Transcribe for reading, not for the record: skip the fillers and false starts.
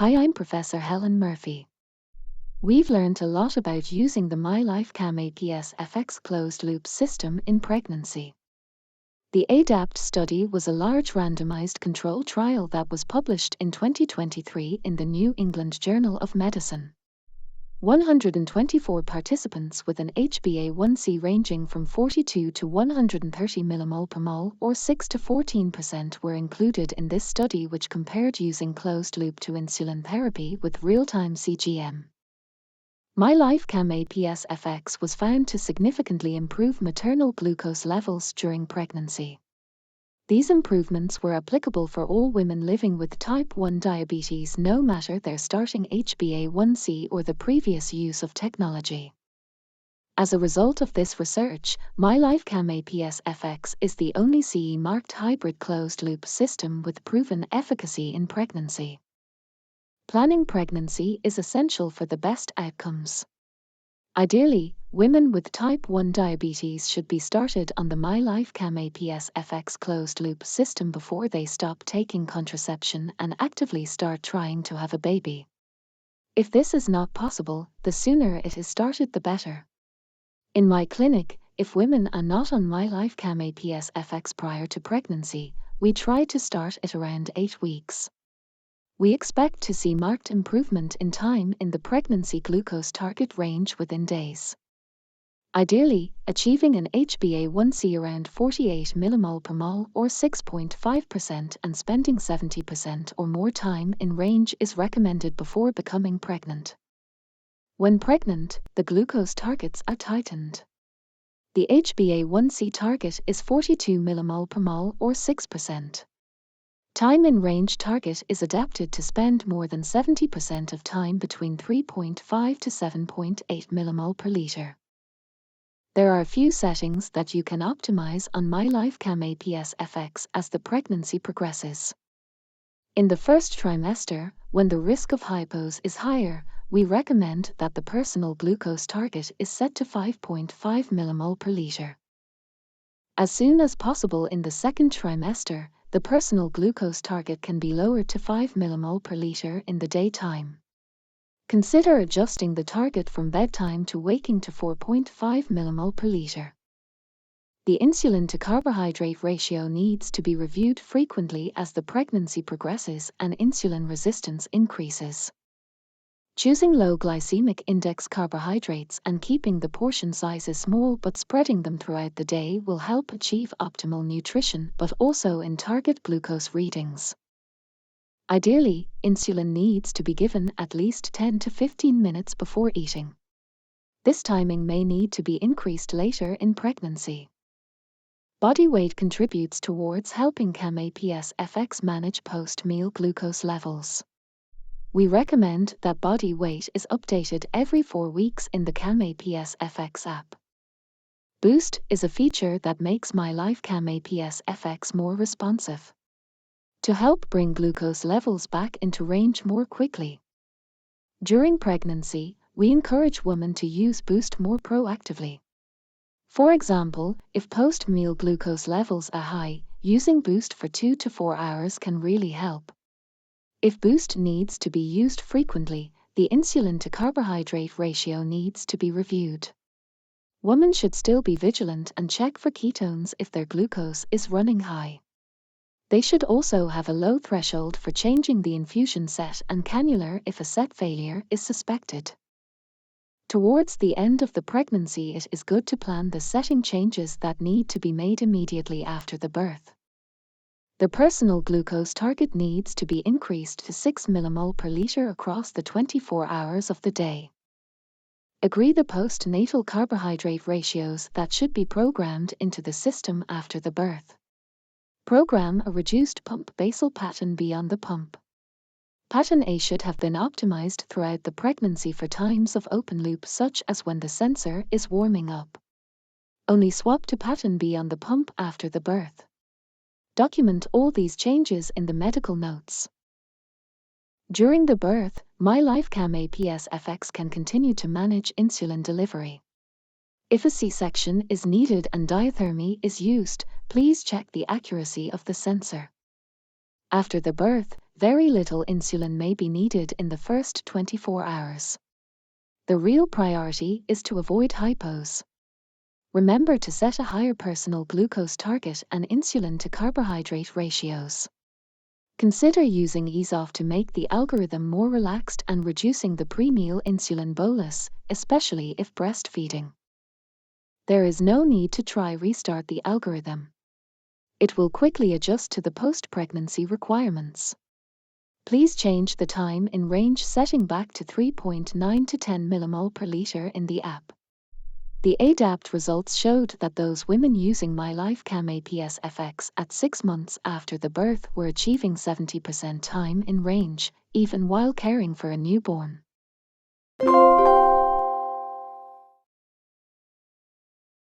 Hi, I'm Professor Helen Murphy. We've learned a lot about using the MyLife CamAPS FX closed-loop system in pregnancy. The ADAPT study was a large randomized control trial that was published in 2023 in the New England Journal of Medicine. 124 participants with an HbA1c ranging from 42 to 130 mmol per mol or 6 to 14% were included in this study, which compared using closed-loop to insulin therapy with real-time CGM. MyLife CamAPS FX was found to significantly improve maternal glucose levels during pregnancy. These improvements were applicable for all women living with type 1 diabetes, no matter their starting HbA1c or the previous use of technology. As a result of this research, MyLife CamAPS FX is the only CE-marked hybrid closed-loop system with proven efficacy in pregnancy. Planning pregnancy is essential for the best outcomes. Ideally, women with type 1 diabetes should be started on the MyLife CamAPS FX closed-loop system before they stop taking contraception and actively start trying to have a baby. If this is not possible, the sooner it is started, the better. In my clinic, if women are not on MyLife CamAPS FX prior to pregnancy, we try to start it around 8 weeks. We expect to see marked improvement in time in the pregnancy glucose target range within days. Ideally, achieving an HbA1c around 48 mmol per mol or 6.5% and spending 70% or more time in range is recommended before becoming pregnant. When pregnant, the glucose targets are tightened. The HbA1c target is 42 mmol per mol or 6%. Time in range target is adapted to spend more than 70% of time between 3.5 to 7.8 mmol per liter. There are a few settings that you can optimize on MyLife CamAPS FX as the pregnancy progresses. In the first trimester, when the risk of hypos is higher, we recommend that the personal glucose target is set to 5.5 mmol per liter. As soon as possible in the second trimester, the personal glucose target can be lowered to 5 mmol per liter in the daytime. Consider adjusting the target from bedtime to waking to 4.5 mmol per liter. The insulin to carbohydrate ratio needs to be reviewed frequently as the pregnancy progresses and insulin resistance increases. Choosing low glycemic index carbohydrates and keeping the portion sizes small but spreading them throughout the day will help achieve optimal nutrition but also in target glucose readings. Ideally, insulin needs to be given at least 10 to 15 minutes before eating. This timing may need to be increased later in pregnancy. Body weight contributes towards helping CamAPS FX manage post-meal glucose levels. We recommend that body weight is updated every 4 weeks in the CamAPS FX app. Boost is a feature that makes MyLife CamAPS FX more responsive to help bring glucose levels back into range more quickly. During pregnancy, we encourage women to use Boost more proactively. For example, if post-meal glucose levels are high, using Boost for 2 to 4 hours can really help. If Boost needs to be used frequently, the insulin to carbohydrate ratio needs to be reviewed. Women should still be vigilant and check for ketones if their glucose is running high. They should also have a low threshold for changing the infusion set and cannula if a set failure is suspected. Towards the end of the pregnancy, it is good to plan the setting changes that need to be made immediately after the birth. The personal glucose target needs to be increased to 6 mmol per liter across the 24 hours of the day. Agree the postnatal carbohydrate ratios that should be programmed into the system after the birth. Program a reduced pump basal pattern B on the pump. Pattern A should have been optimized throughout the pregnancy for times of open loop, such as when the sensor is warming up. Only swap to pattern B on the pump after the birth. Document all these changes in the medical notes. During the birth, MyLife CamAPS FX can continue to manage insulin delivery. If a C-section is needed and diathermy is used, please check the accuracy of the sensor. After the birth, very little insulin may be needed in the first 24 hours. The real priority is to avoid hypos. Remember to set a higher personal glucose target and insulin to carbohydrate ratios. Consider using EaseOff to make the algorithm more relaxed and reducing the pre-meal insulin bolus, especially if breastfeeding. There is no need to try restart the algorithm. It will quickly adjust to the post-pregnancy requirements. Please change the time in range setting back to 3.9 to 10 millimole per liter in the app. The ADAPT results showed that those women using MyLife CamAPS FX at 6 months after the birth were achieving 70% time in range, even while caring for a newborn.